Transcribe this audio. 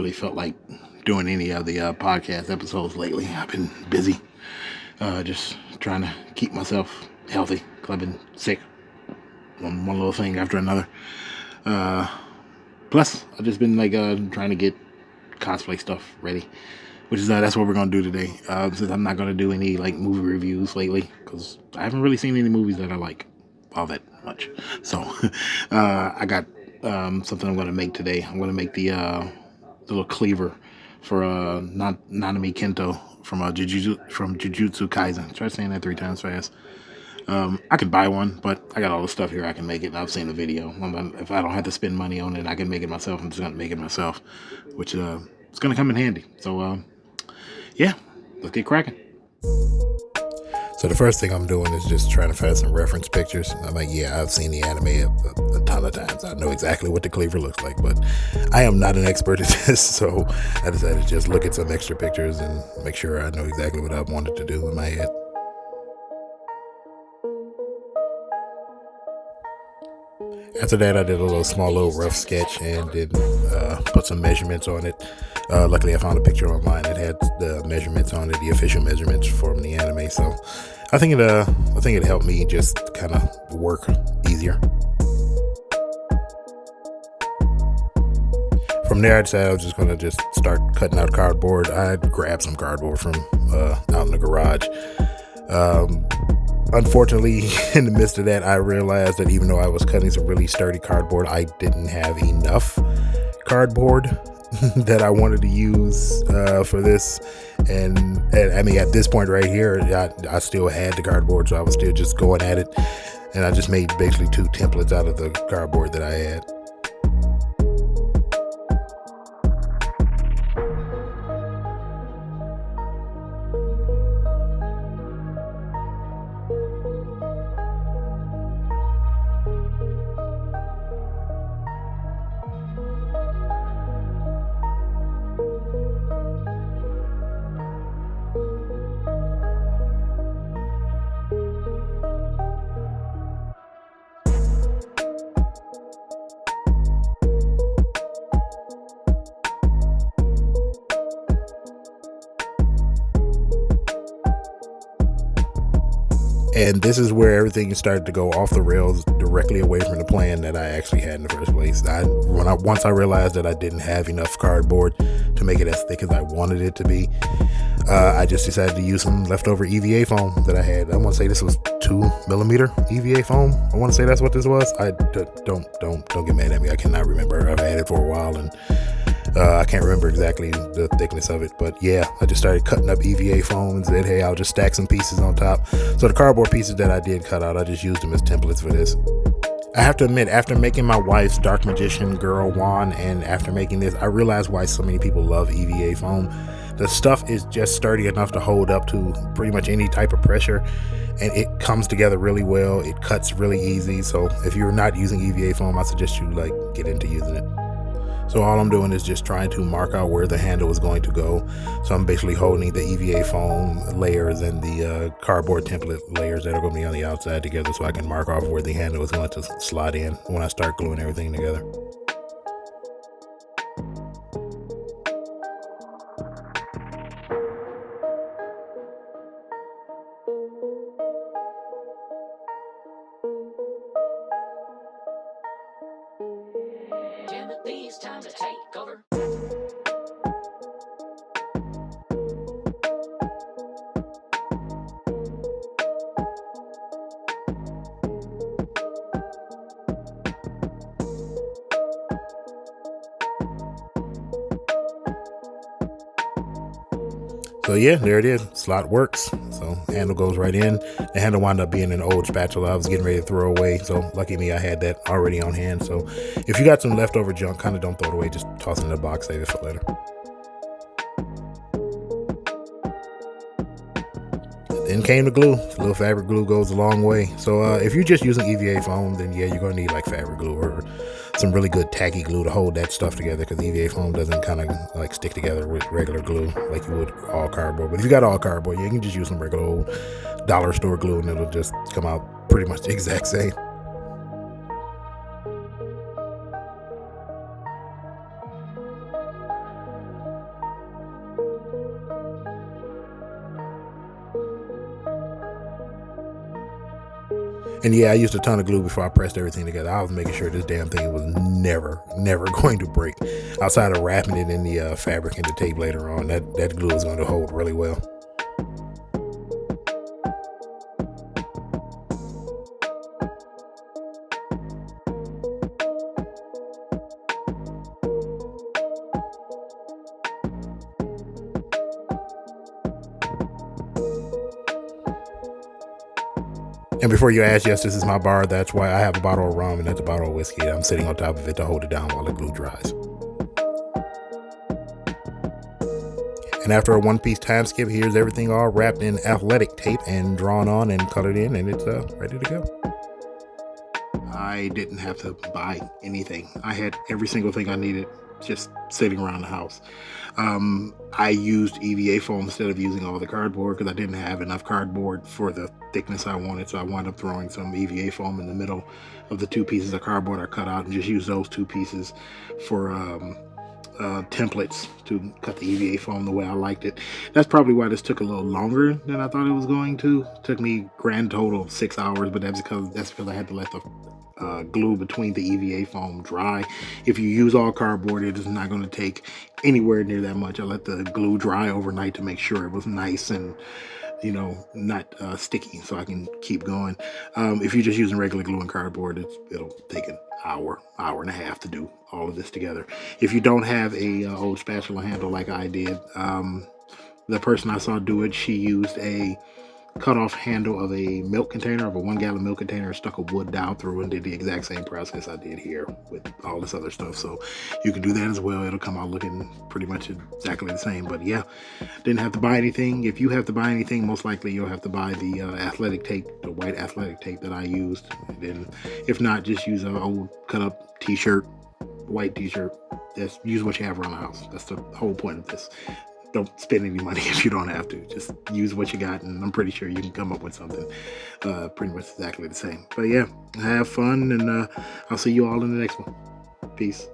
really felt like doing any of the podcast episodes lately. I've been busy, just trying to keep myself healthy because I've been sick, one little thing after another. Plus, I've just been like trying to get cosplay stuff ready, which is that's what we're gonna do today. Since I'm not gonna do any like movie reviews lately because I haven't really seen any movies that I like all that much. So I got something I'm gonna make today. I'm gonna make the little cleaver for Nanami Kento from JuJutsu Kaisen. Try saying that 3 times fast. I could buy one, but I got all the stuff here. I can make it. I've seen the video. If I don't have to spend money on it, I can make it myself. I'm just gonna make it myself, which it's gonna come in handy. So yeah, let's get cracking. So the first thing I'm doing is just trying to find some reference pictures. I'm like, yeah, I've seen the anime a ton of times. I know exactly what the cleaver looks like, but I am not an expert at this, so I decided to just look at some extra pictures and make sure I know exactly what I wanted to do in my head. After that, I did a small rough sketch and then put some measurements on it. Luckily, I found a picture online that had the measurements on it, the official measurements from the anime. So I think it helped me just kind of work easier. From there, I decided I was just going to start cutting out cardboard. I grabbed some cardboard from out in the garage. Unfortunately, in the midst of that, I realized that even though I was cutting some really sturdy cardboard, I didn't have enough cardboard that I wanted to use for this. And I mean, at this point right here, I still had the cardboard, so I was still just going at it. And I just made basically 2 templates out of the cardboard that I had. And this is where everything started to go off the rails, directly away from the plan that I actually had in the first place. Once I realized that I didn't have enough cardboard to make it as thick as I wanted it to be, I just decided to use some leftover EVA foam that I had. I want to say this was 2mm EVA foam. I want to say that's what this was. Don't get mad at me. I cannot remember. I've had it for a while and I can't remember exactly the thickness of it, but yeah, I just started cutting up EVA foam and said, hey, I'll just stack some pieces on top. So the cardboard pieces that I did cut out, I just used them as templates for this. I have to admit, after making my wife's Dark Magician Girl wand and after making this, I realized why so many people love EVA foam. The stuff is just sturdy enough to hold up to pretty much any type of pressure, and it comes together really well. It cuts really easy. So if you're not using EVA foam, I suggest you get into using it. So all I'm doing is just trying to mark out where the handle is going to go. So I'm basically holding the EVA foam layers and the cardboard template layers that are going to be on the outside together so I can mark off where the handle is going to slot in when I start gluing everything together. Timothy's time to take over. So yeah, there it is. Slot works. So handle goes right in. The handle wound up being an old spatula I was getting ready to throw away. So lucky me, I had that already on hand. So if you got some leftover junk, kind of don't throw it away. Just toss it in the box, save it for later. Then came the glue. A little fabric glue goes a long way. So if you're just using EVA foam, then yeah, you're gonna need like fabric glue or some really good tacky glue to hold that stuff together, because EVA foam doesn't kind of like stick together with regular glue like you would all cardboard. But if you got all cardboard, yeah, you can just use some regular old dollar store glue and it'll just come out pretty much the exact same. And yeah, I used a ton of glue before I pressed everything together. I was making sure this damn thing was never going to break. Outside of wrapping it in the fabric and the tape later on, that glue is going to hold really well. And before you ask, yes, this is my bar. That's why I have a bottle of rum and that's a bottle of whiskey. I'm sitting on top of it to hold it down while the glue dries. And after a one-piece time skip, here's everything all wrapped in athletic tape and drawn on and colored in, and it's ready to go. I didn't have to buy anything. I had every single thing I needed just sitting around the house. I used EVA foam instead of using all the cardboard because I didn't have enough cardboard for the thickness I wanted. So I wound up throwing some EVA foam in the middle of the 2 pieces of cardboard I cut out and just used those 2 pieces for templates to cut the EVA foam the way I liked it. That's probably why this took a little longer than I thought it was going to. It took me grand total of 6 hours, but that's because I had to let the glue between the EVA foam dry. If you use all cardboard, it is not going to take anywhere near that much. I let the glue dry overnight to make sure it was nice and not sticky, so I can keep going. If you're just using regular glue and cardboard, it'll take an hour and a half to do all of this together. If you don't have a old spatula handle like I did, the person I saw do it, she used a cut-off handle of a milk container, of a 1-gallon milk container, stuck a wood dowel through and did the exact same process I did here with all this other stuff. So you can do that as well. It'll come out looking pretty much exactly the same. But yeah, didn't have to buy anything. If you have to buy anything, most likely you'll have to buy the athletic tape, the white athletic tape that I used. And then if not, just use an old cut-up t-shirt, white t-shirt. Just use what you have around the house. That's the whole point of this. Don't spend any money if you don't have to. Just use what you got, and I'm pretty sure you can come up with something pretty much exactly the same. But yeah, have fun, and I'll see you all in the next one. Peace.